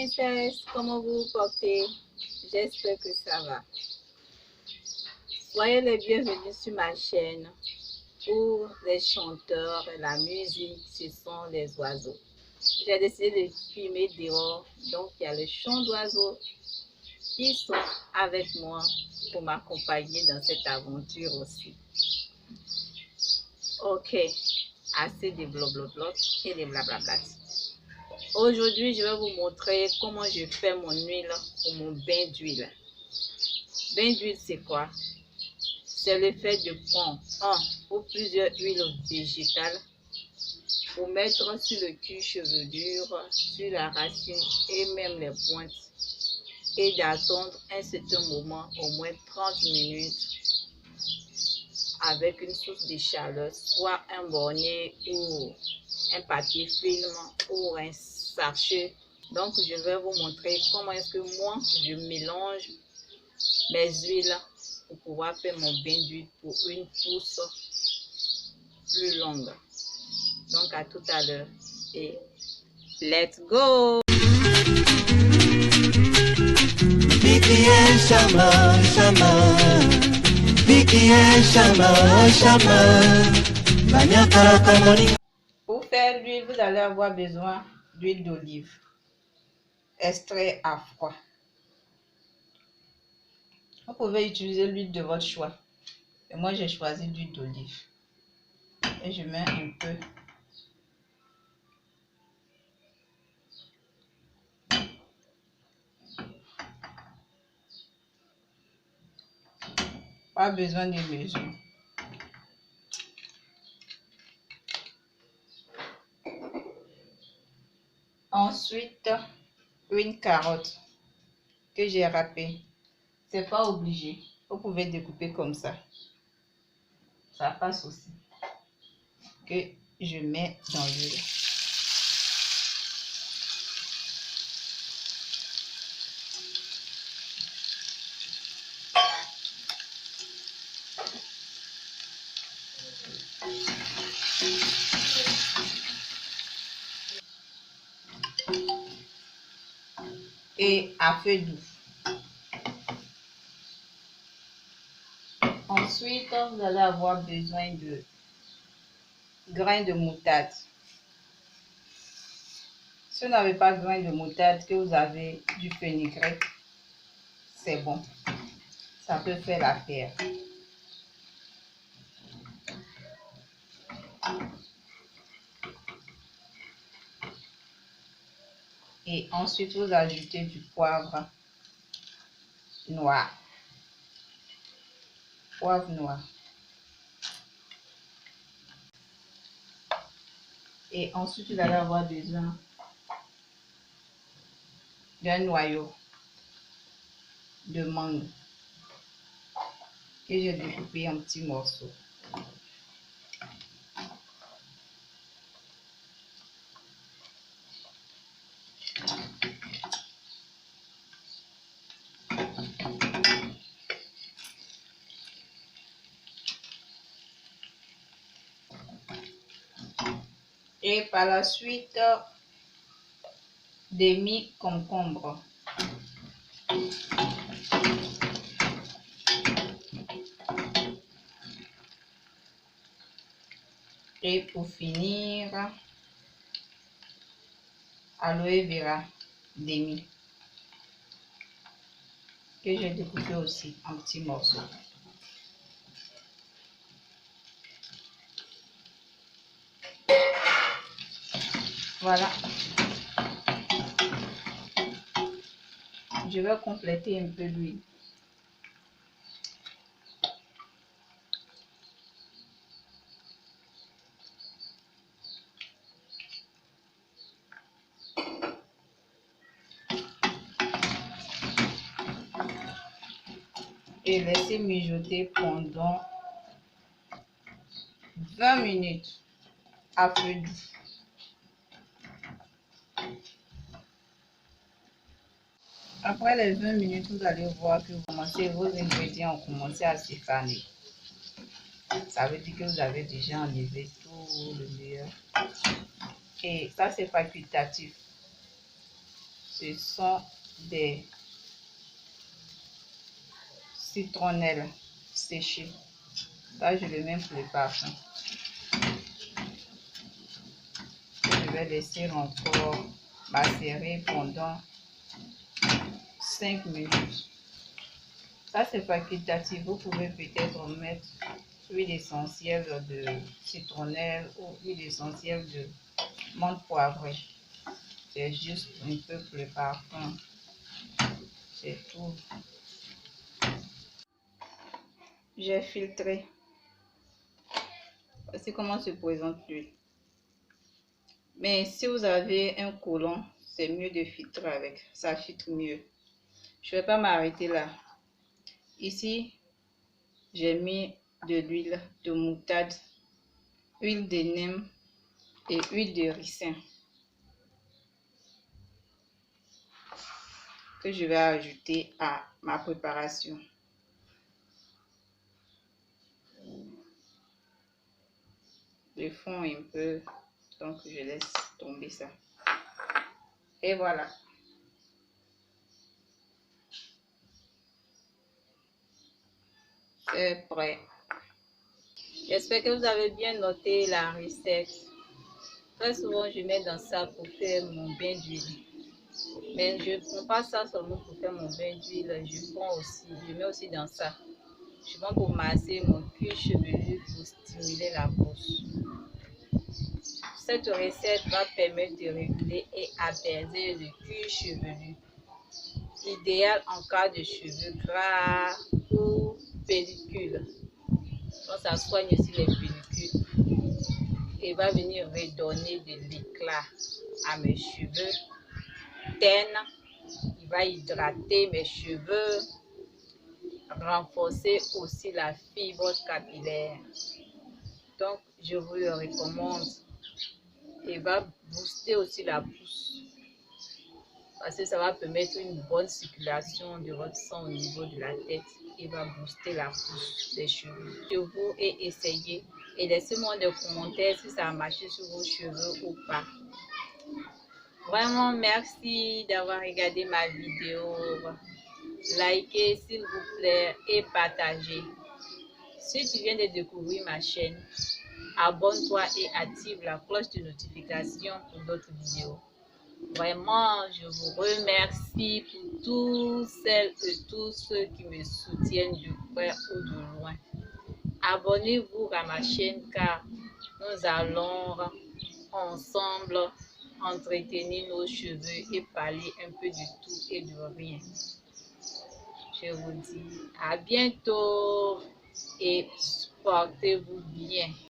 princesse, comment vous vous portez? J'espère que ça va. Soyez les bienvenus sur ma chaîne où les chanteurs et la musique, ce sont les oiseaux. J'ai décidé de filmer dehors, donc il y a le chant d'oiseaux qui sont avec moi pour m'accompagner dans cette aventure aussi. Ok, assez de blablabla et de blablabla. Aujourd'hui, je vais vous montrer comment je fais mon huile ou mon bain d'huile. Bain d'huile, c'est quoi? C'est le fait de prendre un ou plusieurs huiles végétales pour mettre sur le cuir chevelure, sur la racine et même les pointes et d'attendre un certain moment, au moins 30 minutes, avec une source de chaleur, soit un bornier ou un papier film ou un sachet. Donc, je vais vous montrer comment est-ce que moi, je mélange mes huiles pour pouvoir faire mon bain d'huile pour une pousse plus longue. Donc, à tout à l'heure et let's go! Pour faire l'huile, vous allez avoir besoin d'huile d'olive, extrait à froid. Vous pouvez utiliser l'huile de votre choix. Et moi, j'ai choisi l'huile d'olive. Et je mets un peu. Pas besoin de mesure. Ensuite, une carotte que j'ai râpée. C'est pas obligé. Vous pouvez découper comme ça. Ça passe aussi. Que je mets dans l'huile. Et à feu doux. Ensuite, vous allez avoir besoin de grains de moutarde. Si vous n'avez pas de grains de moutarde, que vous avez du fenugrec, c'est bon. Ça peut faire l'affaire. Et ensuite, vous ajoutez du poivre noir. Poivre noir. Et ensuite, vous allez avoir besoin d'un noyau de mangue que j'ai découpé en petits morceaux. Et par la suite, des mi-concombres. Et pour finir, aloe vera demi que j'ai découpé aussi en petits morceaux. Voilà. Je vais compléter un peu l'huile. Et laisser mijoter pendant 20 minutes à feu doux. Après les 20 minutes, vous allez voir que vos ingrédients ont commencé à s'effaner. Ça veut dire que vous avez déjà enlevé tout le meilleur. Et ça, c'est facultatif. Ce sont des citronnelles séchées. Ça, je le mets pour le parfum. Je vais laisser encore macérer pendant 5 minutes. Ça, c'est facultatif. Vous pouvez peut-être mettre huile essentielle de citronnelle ou huile essentielle de menthe poivrée. C'est juste un peu pour le parfum. C'est tout. J'ai filtré. Voici comment se présente l'huile. Mais si vous avez un côlon, c'est mieux de filtrer avec. Ça filtre mieux. Je ne vais pas m'arrêter là. Ici, j'ai mis de l'huile de moutarde, huile de neem et huile de ricin que je vais ajouter à ma préparation. Je fonds un peu, donc je laisse tomber ça. Et voilà. C'est prêt. J'espère que vous avez bien noté la recette. Très souvent, je mets dans ça pour faire mon bain d'huile. Mais je ne prends pas ça seulement pour faire mon bain d'huile. Je mets aussi dans ça. Je prends pour masser mon cuir chevelu pour stimuler la pousse. Cette recette va permettre de réguler et apaiser le cuir chevelu. Idéal en cas de cheveux gras ou pellicule. Donc ça soigne aussi les pellicules et va venir redonner de l'éclat à mes cheveux ternes. Il va hydrater mes cheveux, renforcer aussi la fibre capillaire. Donc je vous le recommande. Et va booster aussi la pousse parce que ça va permettre une bonne circulation de votre sang au niveau de la tête et va booster la pousse des cheveux. Je vous ai essayé et laissez-moi des commentaires si ça a marché sur vos cheveux ou pas. Vraiment merci d'avoir regardé ma vidéo. Likez s'il vous plaît et partagez. Si tu viens de découvrir ma chaîne, abonne-toi et active la cloche de notification pour d'autres vidéos. Vraiment, je vous remercie pour tous celles et tous ceux qui me soutiennent de près ou de loin. Abonnez-vous à ma chaîne car nous allons ensemble entretenir nos cheveux et parler un peu de tout et de rien. Je vous dis à bientôt et portez-vous bien.